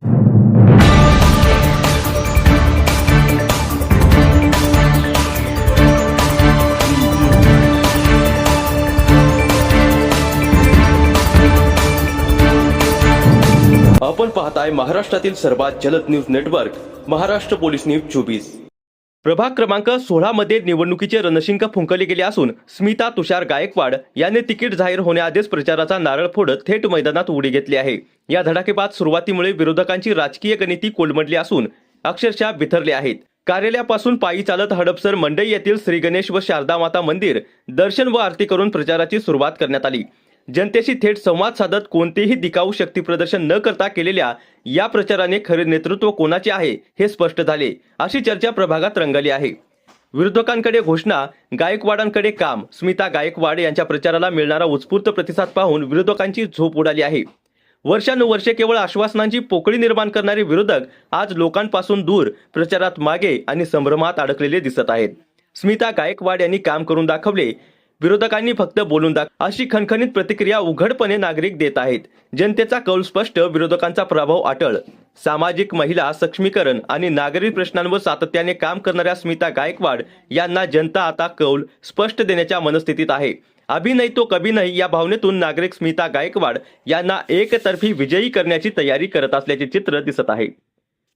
आपण पाहताय महाराष्ट्रातील सर्वात जलद news network Maharashtra police news 24। प्रभाग क्रमांक 16 मध्ये निवडणुकीचे रणशिंग फुंकले गेले असून स्मिता तुषार गायकवाड यांनी तिकीट जाहीर होण्याआधीच प्रचाराचा नारळ फोडत थेट मैदानात उडी घेतली आहे। या धडाकेबाद सुरुवातीमुळे विरोधकांची राजकीय गणिती कोलमडली असून अक्षरशः बिथरले आहेत। कार्यालयापासून पायी चालत हडपसर मंडई येथील श्री गणेश व शारदा माता मंदिर दर्शन व आरती करून प्रचाराची सुरुवात करण्यात आली। जनतेशी थेट संवाद साधत कोणतेही दिखाऊ शक्ती प्रदर्शन न करता केलेल्या या प्रचाराने खरे नेतृत्व कोणाचे आहे हे स्पष्ट झाले, अशी चर्चा प्रभागात रंगली आहे। विरोधकांकडे घोषणा, गायकवाडांकडे काम। स्मिता गायकवाड यांच्या प्रचाराला मिळणारा उत्स्फूर्त प्रतिसाद पाहून विरोधकांची झोप उडाली आहे। वर्षानुवर्षे केवळ आश्वासनांची पोकळी निर्माण करणारे विरोधक आज लोकांपासून दूर, प्रचारात मागे आणि संभ्रमात अडकलेले दिसत आहेत। स्मिता गायकवाड यांनी काम करून दाखवले, विरोधकांनी फक्त बोलून अशी खणखणीत प्रतिक्रिया उघडपणे नागरिक देत आहेत। जनतेचा कौल स्पष्ट, विरोधकांचा प्रभाव अटळ। सामाजिक, महिला सक्षमीकरण आणि नागरी प्रश्नांवर सातत्याने काम करणाऱ्या स्मिता गायकवाड यांना जनता आता कौल स्पष्ट देण्याच्या मनस्थितीत आहे। अभी नहीं तो कभी नहीं या भावनेतून नागरिक स्मिता गायकवाड यांना एकतर्फी विजयी करण्याची तयारी करत असल्याचे चित्र दिसत आहे।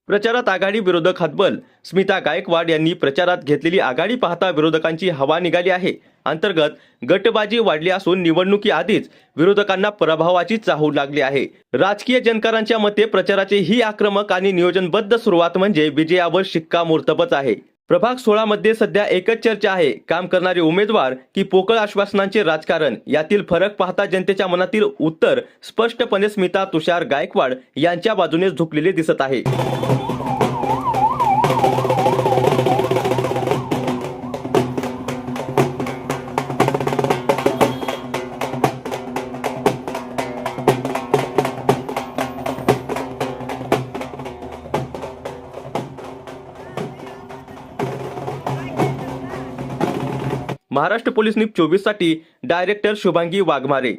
प्रचारात आघाडी, विरोधक हतबल। स्मिता गायकवाड यांनी प्रचारात घेतलेली आघाडी पाहता विरोधकांची हवा निघाली आहे। अंतर्गत गटबाजी वाढली असून निवडणुकी आधीच विरोधकांना पराभवाची चाहूल लागली आहे। राजकीय जनकारांच्या मते प्रचाराची ही आक्रमक आणि नियोजनबद्ध सुरुवात म्हणजे विजयावर शिक्कामोर्तबच आहे। प्रभाग 16 मध्ये सध्या एकच चर्चा आहे, काम करणारे उमेदवार की पोकळ आश्वासनांचे राजकारण। यातील फरक पाहता जनतेच्या मनातील उत्तर स्पष्टपणे स्मिता तुषार गायकवाड यांच्या बाजूने झुकलेले दिसत आहे। महाराष्ट्र पोलीस न्यूज 24 साठी डायरेक्टर शुभांगी वाघमारे।